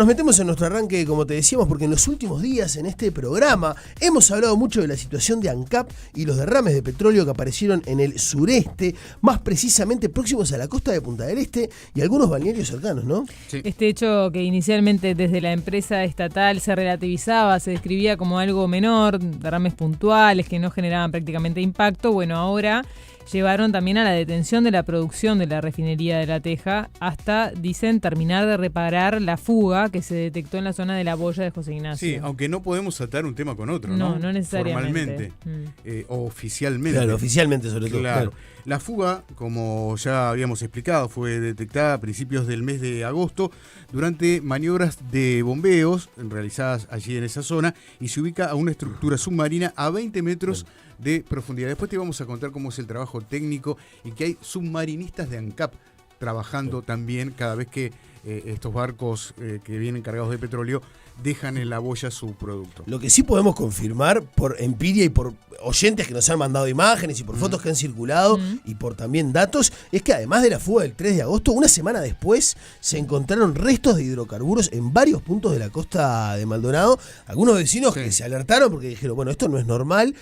Nos metemos en nuestro arranque, como te decíamos, porque en los últimos días en este programa hemos hablado mucho de la situación de ANCAP y los derrames de petróleo que aparecieron en el sureste, más precisamente próximos a la costa de Punta del Este y algunos balnearios cercanos, ¿no? Sí. Este hecho que inicialmente desde la empresa estatal se relativizaba, se describía como algo menor, derrames puntuales que no generaban prácticamente impacto, bueno, ahora llevaron también a la detención de la producción de la refinería de La Teja hasta, dicen, terminar de reparar la fuga que se detectó en la zona de la boya de José Ignacio. Sí, aunque no podemos atar un tema con otro, ¿no? No necesariamente. Formalmente, o oficialmente. Claro, oficialmente sobre todo. Claro. La fuga, como ya habíamos explicado, fue detectada a principios del mes de agosto durante maniobras de bombeos realizadas allí en esa zona y se ubica a una estructura submarina a 20 metros de profundidad. Después te vamos a contar cómo es el trabajo técnico y que hay submarinistas de ANCAP trabajando también cada vez que estos barcos que vienen cargados de petróleo dejan en la boya su producto. Lo que sí podemos confirmar por empiria y por oyentes que nos han mandado imágenes y por fotos que han circulado y por también datos, es que además de la fuga del 3 de agosto, una semana después se encontraron restos de hidrocarburos en varios puntos de la costa de Maldonado. Algunos vecinos que se alertaron porque dijeron, bueno, esto no es normal,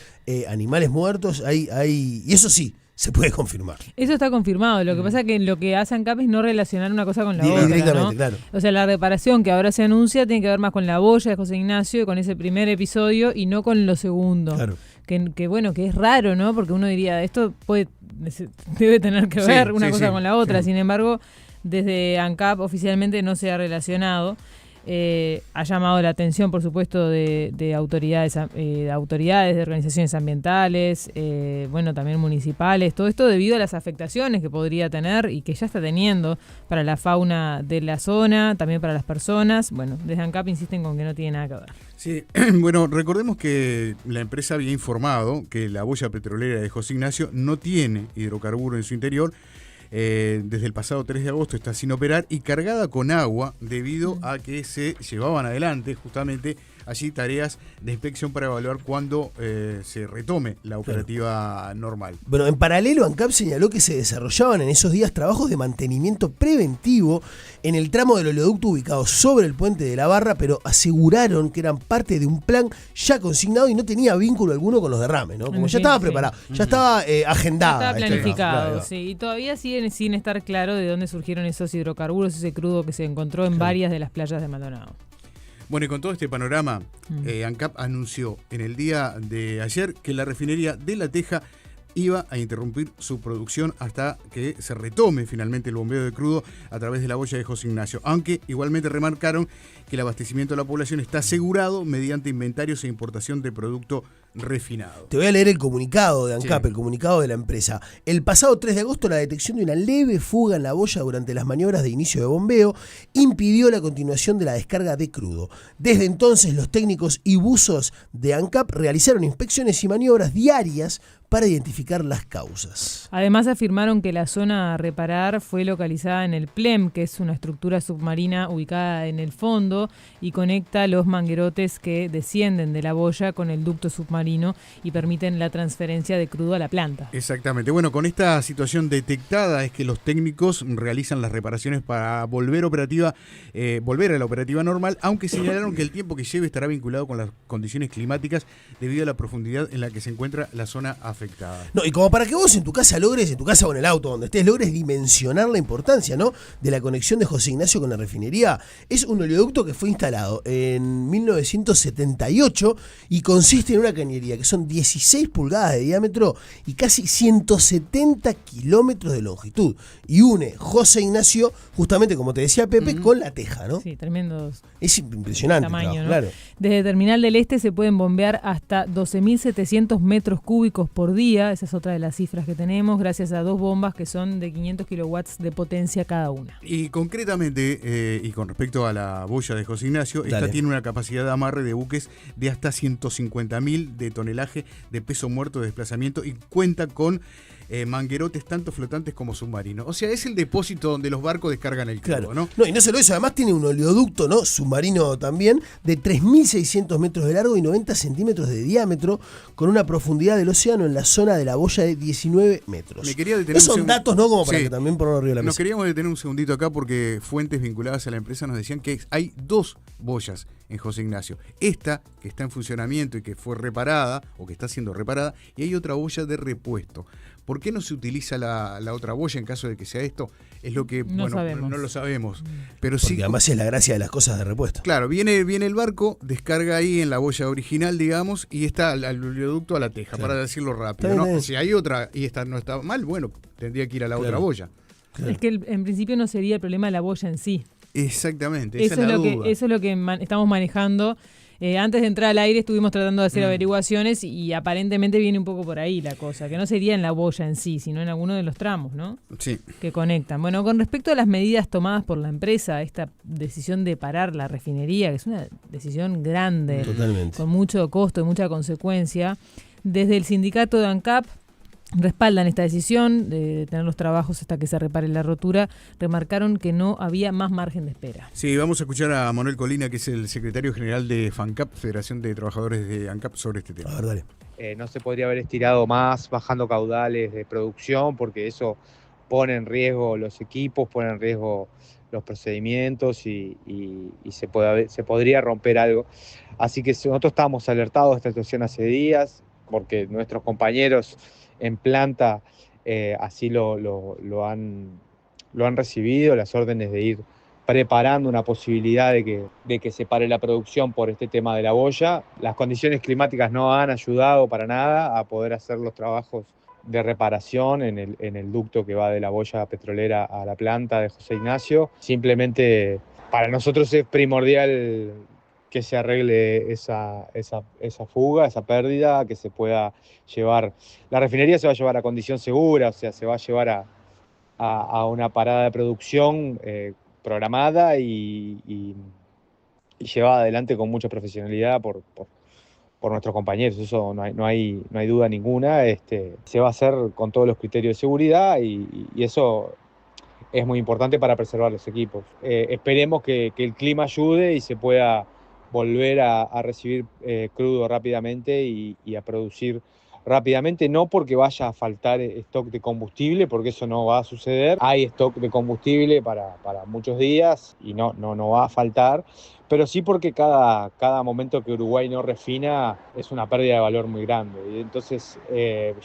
animales muertos, hay y eso sí, se puede confirmar. Eso está confirmado. Lo que pasa es que lo que hace ANCAP es no relacionar una cosa con la otra, directamente, ¿no? claro. O sea, la reparación que ahora se anuncia tiene que ver más con la boya de José Ignacio y con ese primer episodio y no con lo segundo. Claro. Que bueno, que es raro, ¿no? Porque uno diría, esto debe tener que ver una cosa con la otra. Sin embargo, desde ANCAP oficialmente no se ha relacionado. Ha llamado la atención, por supuesto, de autoridades, de organizaciones ambientales, bueno, también municipales, todo esto debido a las afectaciones que podría tener y que ya está teniendo para la fauna de la zona, también para las personas. Bueno, desde ANCAP insisten con que no tiene nada que ver. Sí, bueno, recordemos que la empresa había informado que la boya petrolera de José Ignacio no tiene hidrocarburo en su interior. Desde el pasado 3 de agosto está sin operar y cargada con agua debido a que se llevaban adelante justamente allí tareas de inspección para evaluar cuándo se retome la operativa normal. Bueno, en paralelo ANCAP señaló que se desarrollaban en esos días trabajos de mantenimiento preventivo en el tramo del oleoducto ubicado sobre el puente de la Barra, pero aseguraron que eran parte de un plan ya consignado y no tenía vínculo alguno con los derrames, ¿no? Como ya estaba preparado, ya estaba agendado. Ya estaba planificado, sí. Y todavía siguen sin estar claro de dónde surgieron esos hidrocarburos, ese crudo que se encontró en varias de las playas de Maldonado. Bueno, y con todo este panorama, ANCAP anunció en el día de ayer que la refinería de La Teja iba a interrumpir su producción hasta que se retome finalmente el bombeo de crudo a través de la boya de José Ignacio, aunque igualmente remarcaron que el abastecimiento de la población está asegurado mediante inventarios e importación de producto refinado. Te voy a leer el comunicado de ANCAP, el comunicado de la empresa. El pasado 3 de agosto la detección de una leve fuga en la boya durante las maniobras de inicio de bombeo impidió la continuación de la descarga de crudo. Desde entonces los técnicos y buzos de ANCAP realizaron inspecciones y maniobras diarias para identificar las causas. Además afirmaron que la zona a reparar fue localizada en el PLEM, que es una estructura submarina ubicada en el fondo y conecta los manguerotes que descienden de la boya con el ducto submarino y permiten la transferencia de crudo a la planta. Exactamente. Bueno, con esta situación detectada es que los técnicos realizan las reparaciones para volver a la operativa normal, aunque señalaron que el tiempo que lleve estará vinculado con las condiciones climáticas debido a la profundidad en la que se encuentra la zona afectada. No, y como para que vos en tu casa o en el auto, donde estés, logres dimensionar la importancia, ¿no?, de la conexión de José Ignacio con la refinería. Es un oleoducto que fue instalado en 1978 y consiste en una cañería que son 16 pulgadas de diámetro y casi 170 kilómetros de longitud. Y une José Ignacio, justamente como te decía Pepe, con La Teja, ¿no? Sí, tremendos. Es impresionante el Tamaño, trabajo, ¿no? claro. Desde Terminal del Este se pueden bombear hasta 12.700 metros cúbicos por día, esa es otra de las cifras que tenemos, gracias a 2 bombas que son de 500 kilowatts de potencia cada una. Y concretamente, y con respecto a la boya de José Ignacio, esta tiene una capacidad de amarre de buques de hasta 150.000 de tonelaje de peso muerto de desplazamiento y cuenta con manguerotes tanto flotantes como submarinos. O sea, es el depósito donde los barcos descargan el crudo, Claro. ¿no? No, y no solo eso, además tiene un oleoducto, ¿no? Submarino también, de 3.600 metros de largo y 90 centímetros de diámetro, con una profundidad del océano en la zona de la boya de 19 metros. Me quería detener Esos son datos, ¿no? Como para Sí. que también ponerlo arriba de la Nos mesa. queríamos detener un segundito acá porque fuentes vinculadas a la empresa nos decían que hay 2 boyas en José Ignacio. Esta, que está en funcionamiento y que fue reparada, o que está siendo reparada, y hay otra boya de repuesto. ¿Por qué no se utiliza la otra boya en caso de que sea esto? Es lo que, No sabemos. no lo sabemos. Pero Porque sí, además es la gracia de las cosas de repuesto. claro, viene el barco, descarga ahí en la boya original, digamos, y está al oleoducto a la teja, Claro. para decirlo rápido, Está ¿no? bien, está bien. Si hay otra y esta no está mal, bueno, tendría que ir a la otra Claro. boya. Claro. Es que en principio no sería el problema de la boya en sí. Exactamente, esa es la Eso duda. es lo que estamos manejando. Antes de entrar al aire estuvimos tratando de hacer Mm. averiguaciones y aparentemente viene un poco por ahí la cosa, que no sería en la boya en sí, sino en alguno de los tramos, ¿no? Sí. Que conectan. Bueno, con respecto a las medidas tomadas por la empresa, esta decisión de parar la refinería, que es una decisión grande, Totalmente. con mucho costo y mucha consecuencia, desde el sindicato de ANCAP respaldan esta decisión de tener los trabajos hasta que se repare la rotura. Remarcaron que no había más margen de espera. Sí, vamos a escuchar a Manuel Colina, que es el secretario general de FANCAP, Federación de Trabajadores de ANCAP, sobre este tema. A ver, dale. No se podría haber estirado más bajando caudales de producción porque eso pone en riesgo los equipos, pone en riesgo los procedimientos y se podría romper algo. Así que nosotros estábamos alertados de esta situación hace días porque nuestros compañeros en planta así lo han recibido, las órdenes de ir preparando una posibilidad de que se pare la producción por este tema de la boya. Las condiciones climáticas no han ayudado para nada a poder hacer los trabajos de reparación en el ducto que va de la boya petrolera a la planta de José Ignacio. Simplemente para nosotros es primordial que se arregle esa fuga, esa pérdida, que se pueda llevar. La refinería se va a llevar a condición segura, o sea, se va a llevar a una parada de producción programada y llevada adelante con mucha profesionalidad por nuestros compañeros. Eso no hay duda ninguna. Se va a hacer con todos los criterios de seguridad y eso es muy importante para preservar los equipos. Esperemos que el clima ayude y se pueda volver a recibir crudo rápidamente y a producir rápidamente, no porque vaya a faltar stock de combustible, porque eso no va a suceder. Hay stock de combustible para muchos días y no va a faltar, pero sí porque cada momento que Uruguay no refina es una pérdida de valor muy grande. Y entonces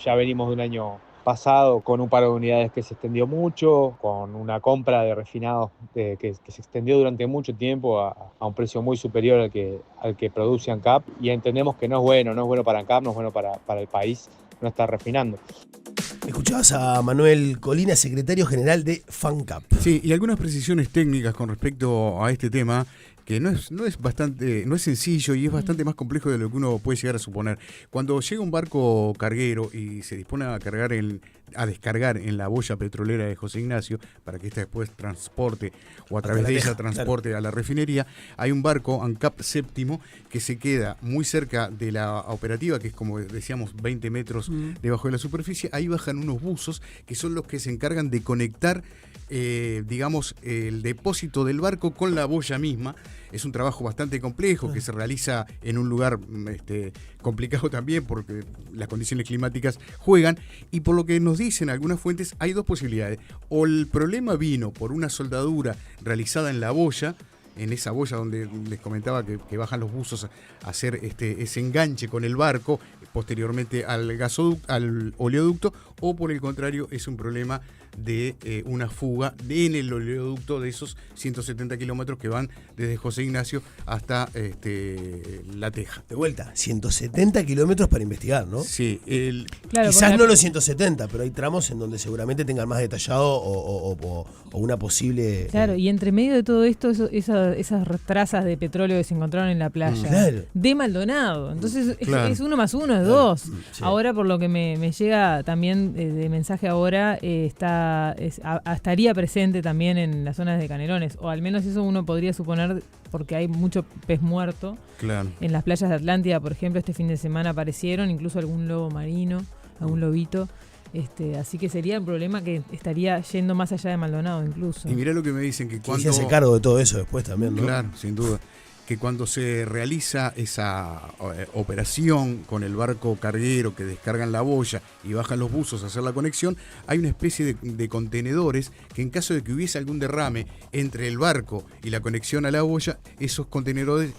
ya venimos de un año pasado con un paro de unidades que se extendió mucho, con una compra de refinados que se extendió durante mucho tiempo a un precio muy superior al que produce ANCAP, y entendemos que no es bueno para ANCAP, no es bueno para el país no estar refinando. Escuchabas a Manuel Colina, secretario general de FANCAP. Sí, y algunas precisiones técnicas con respecto a este tema, que no es sencillo y es bastante más complejo de lo que uno puede llegar a suponer. Cuando llega un barco carguero y se dispone a descargar en la boya petrolera de José Ignacio, para que ésta después transporte, o a través de ella transporte a la refinería, hay un barco, ANCAP séptimo, que se queda muy cerca de la operativa, que es, como decíamos, 20 metros debajo de la superficie. Ahí bajan unos buzos que son los que se encargan de conectar digamos, el depósito del barco con la boya misma. Es un trabajo bastante complejo que se realiza en un lugar complicado también, porque las condiciones climáticas juegan, y por lo que nos dicen algunas fuentes hay 2 posibilidades: o el problema vino por una soldadura realizada en la boya, en esa boya donde les comentaba que bajan los buzos a hacer ese enganche con el barco, posteriormente al oleoducto, o por el contrario es un problema de una fuga en el oleoducto de esos 170 kilómetros que van desde José Ignacio hasta La Teja. De vuelta, 170 kilómetros para investigar, ¿no? Sí, Claro, quizás no los 170, pero hay tramos en donde seguramente tengan más detallado o una posible... Claro, y entre medio de todo esto, esas trazas de petróleo que se encontraron en la playa, Claro. de Maldonado. Entonces Claro. es 1 más 1 es 2. Sí. Ahora, por lo que me llega también de mensaje ahora, estaría presente también en las zonas de Canelones, o al menos eso uno podría suponer, porque hay mucho pez muerto. claro. En las playas de Atlántida, por ejemplo, este fin de semana aparecieron incluso algún lobo marino, algún lobito. Así que sería un problema que estaría yendo más allá de Maldonado incluso. Y mirá lo que me dicen, que cuando... se hace cargo de todo eso después también, ¿no? Claro, sin duda. Que cuando se realiza esa operación con el barco carguero que descargan la boya y bajan los buzos a hacer la conexión, hay una especie de contenedores que en caso de que hubiese algún derrame entre el barco y la conexión a la boya, esos contenedores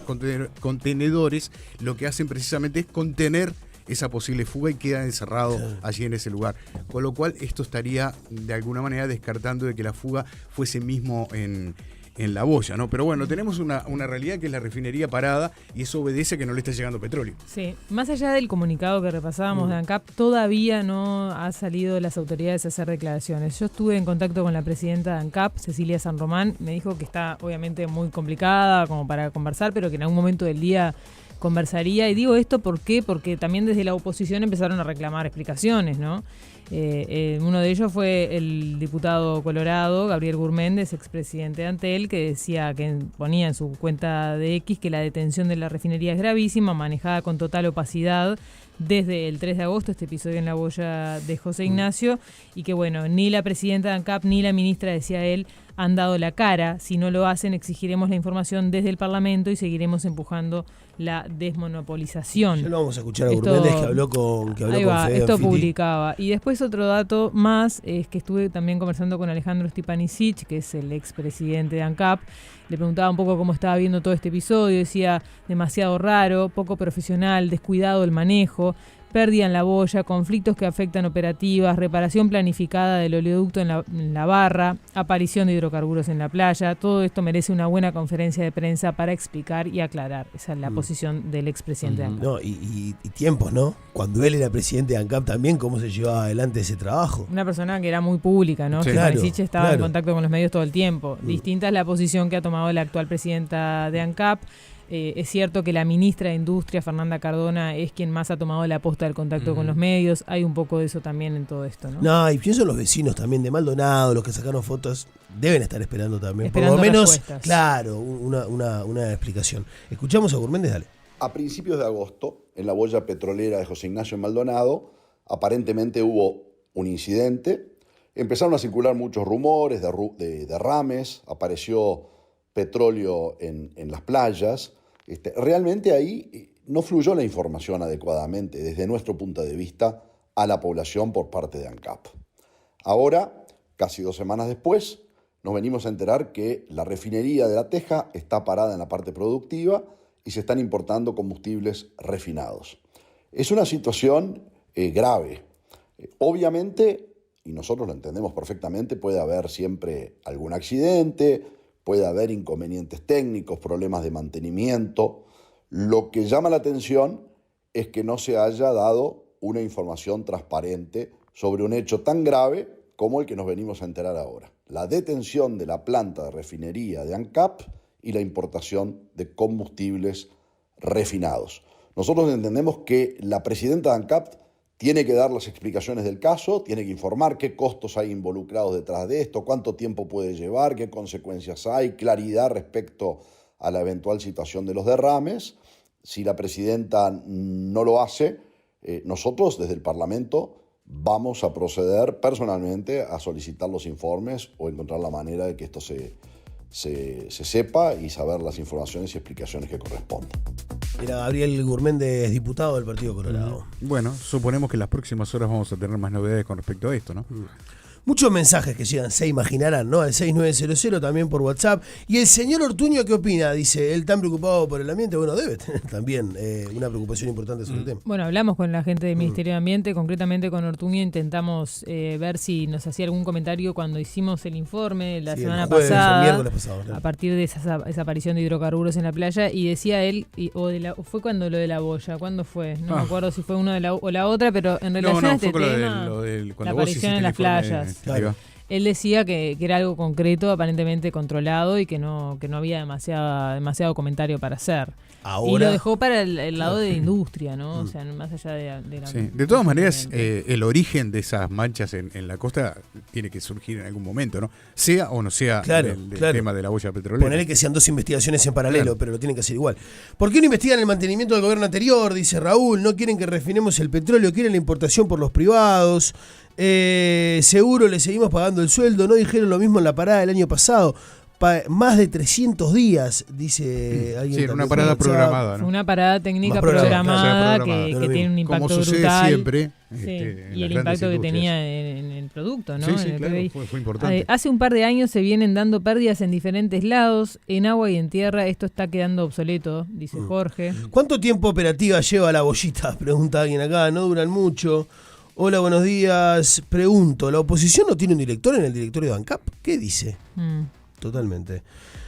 lo que hacen precisamente es contener esa posible fuga y queda encerrado allí en ese lugar. Con lo cual esto estaría de alguna manera descartando de que la fuga fuese mismo en la boya, ¿no? Pero bueno, tenemos una realidad que es la refinería parada y eso obedece a que no le está llegando petróleo. Sí, más allá del comunicado que repasábamos de ANCAP, todavía no ha salido de las autoridades a hacer declaraciones. Yo estuve en contacto con la presidenta de ANCAP, Cecilia San Román, me dijo que está obviamente muy complicada como para conversar, pero que en algún momento del día conversaría. Y digo esto ¿por qué? Porque también desde la oposición empezaron a reclamar explicaciones, ¿no? Uno de ellos fue el diputado colorado, Gabriel Gurméndez, expresidente de Antel, que decía, que ponía en su cuenta de X que la detención de la refinería es gravísima, manejada con total opacidad desde el 3 de agosto, este episodio en la boya de José Ignacio, y que bueno, ni la presidenta de ANCAP ni la ministra, decía él, han dado la cara. Si no lo hacen, exigiremos la información desde el Parlamento y seguiremos empujando la desmonopolización. Ya lo vamos a escuchar a Gurméndez, que habló con Fede esto Anfiti. publicaba. Y después otro dato más es que estuve también conversando con Alejandro Stipanisic, que es el expresidente de ANCAP. Le preguntaba un poco cómo estaba viendo todo este episodio. Decía, demasiado raro, poco profesional, descuidado el manejo, pérdida en la boya, conflictos que afectan operativas, reparación planificada del oleoducto en la barra, aparición de hidrocarburos en la playa. Todo esto merece una buena conferencia de prensa para explicar y aclarar. Esa es la posición del expresidente de ANCAP. No, y tiempos, ¿no? Cuando él era presidente de ANCAP también, cómo se llevaba adelante ese trabajo. Una persona que era muy pública, ¿no? Sí. Stipanisic estaba Claro. en contacto con los medios todo el tiempo. Distinta es la posición que ha tomado la actual presidenta de ANCAP. Es cierto que la ministra de Industria, Fernanda Cardona, es quien más ha tomado la posta del contacto con los medios. Hay un poco de eso también en todo esto, ¿no? No, y pienso en los vecinos también de Maldonado, los que sacaron fotos, deben estar esperando también. Esperando por lo menos, respuestas. claro, una explicación. Escuchamos a Gurméndez, dale. A principios de agosto, en la boya petrolera de José Ignacio en Maldonado, aparentemente hubo un incidente. Empezaron a circular muchos rumores de derrames, apareció petróleo en las playas. Realmente ahí no fluyó la información adecuadamente desde nuestro punto de vista a la población por parte de ANCAP. Ahora, casi 2 semanas después, nos venimos a enterar que la refinería de La Teja está parada en la parte productiva y se están importando combustibles refinados. Es una situación grave. Obviamente, y nosotros lo entendemos perfectamente, puede haber siempre algún accidente, puede haber inconvenientes técnicos, problemas de mantenimiento. Lo que llama la atención es que no se haya dado una información transparente sobre un hecho tan grave como el que nos venimos a enterar ahora. La detención de la planta de refinería de ANCAP y la importación de combustibles refinados. Nosotros entendemos que la presidenta de ANCAP tiene que dar las explicaciones del caso, tiene que informar qué costos hay involucrados detrás de esto, cuánto tiempo puede llevar, qué consecuencias hay, claridad respecto a la eventual situación de los derrames. Si la presidenta no lo hace, nosotros desde el Parlamento vamos a proceder personalmente a solicitar los informes o encontrar la manera de que esto se sepa y saber las informaciones y explicaciones que correspondan. Era Gabriel Gurméndez, diputado del Partido Colorado. Bueno, suponemos que en las próximas horas vamos a tener más novedades con respecto a esto, ¿no? Muchos mensajes que llegan, se imaginarán, ¿no? Al 6900 también por WhatsApp. Y el señor Ortuño, ¿qué opina? Dice, él tan preocupado por el ambiente. Bueno, debe tener también una preocupación importante sobre el tema. Bueno, hablamos con la gente del Ministerio de Ambiente, concretamente con Ortuño, intentamos ver si nos hacía algún comentario cuando hicimos el informe la semana pasada, el miércoles pasado, claro. a partir de esa aparición de hidrocarburos en la playa, y decía él, fue cuando lo de la boya, ¿cuándo fue? No me acuerdo si fue uno de o la otra, pero en relación a este fue tema, cuando la vos aparición hiciste en las el informe, playas. ahí va. Él decía que era algo concreto, aparentemente controlado, y que no había demasiado comentario para hacer. Ahora, y lo dejó para el lado de industria, ¿no? O sea, más allá de la... Sí. De todas maneras, el origen de esas manchas en la costa tiene que surgir en algún momento, ¿no? Sea o no sea el tema de la boya petrolera. Ponerle que sean 2 investigaciones en paralelo, Claro. pero lo tienen que hacer igual. ¿Por qué no investigan el mantenimiento del gobierno anterior? Dice Raúl. No quieren que refinemos el petróleo, quieren la importación por los privados. Seguro le seguimos pagando el sueldo. No dijeron lo mismo en la parada del año pasado. Más de 300 días, dice alguien. Sí, era una parada programada, ¿no? Una parada técnica Más programada programada. que tiene un impacto como sucede brutal. siempre. Sí, En y el las grandes impacto que industrias. tenía en el producto, ¿no? Sí, sí, En el claro, PBI. fue importante. Hace un par de años se vienen dando pérdidas en diferentes lados, en agua y en tierra. Esto está quedando obsoleto, dice Jorge. ¿Cuánto tiempo operativa lleva la bollita? Pregunta alguien acá. No duran mucho. Hola, buenos días. Pregunto, ¿la oposición no tiene un director en el directorio de ANCAP? ¿Qué dice? Totalmente.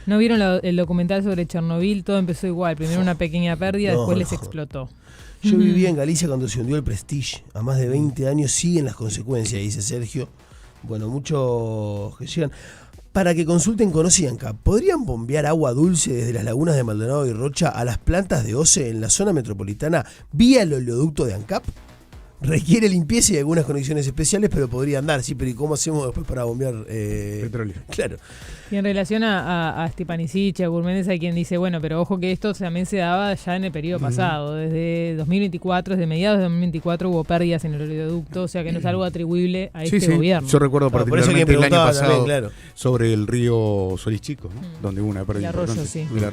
¿No vieron el documental sobre Chernobyl? Todo empezó igual. Primero una pequeña pérdida, después les explotó. Yo vivía en Galicia cuando se hundió el Prestige. A más de 20 años siguen las consecuencias, dice Sergio. Bueno, muchos que llegan. Para que consulten con OCE y ANCAP, ¿podrían bombear agua dulce desde las lagunas de Maldonado y Rocha a las plantas de OCE en la zona metropolitana vía el oleoducto de ANCAP? Requiere limpieza y algunas conexiones especiales, pero podría andar, sí, pero ¿y cómo hacemos después para bombear petróleo? Claro. Y en relación a Stepanicic, a Gurméndez, hay quien dice, bueno, pero ojo que esto también se daba ya en el periodo pasado. Desde 2024, desde mediados de 2024 hubo pérdidas en el oleoducto, o sea que no es algo atribuible a este gobierno. Yo recuerdo particularmente el año pasado también, claro, sobre el río Solís Chico, ¿no? Donde hubo una pérdida el arroyo, importante. sí.